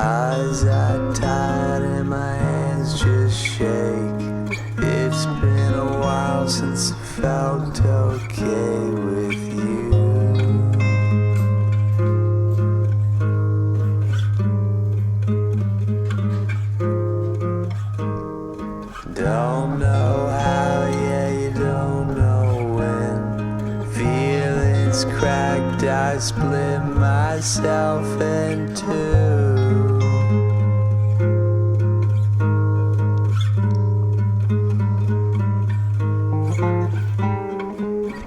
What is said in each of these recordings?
Eyes are tired and my hands just shake. It's been a while since I felt okay with you. Don't know how, yeah, you don't know when. Feelings cracked, I split myself in two.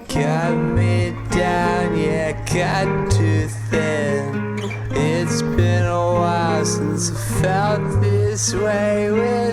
Cut me down, yeah, cut too thin. It's been a while since I felt this way with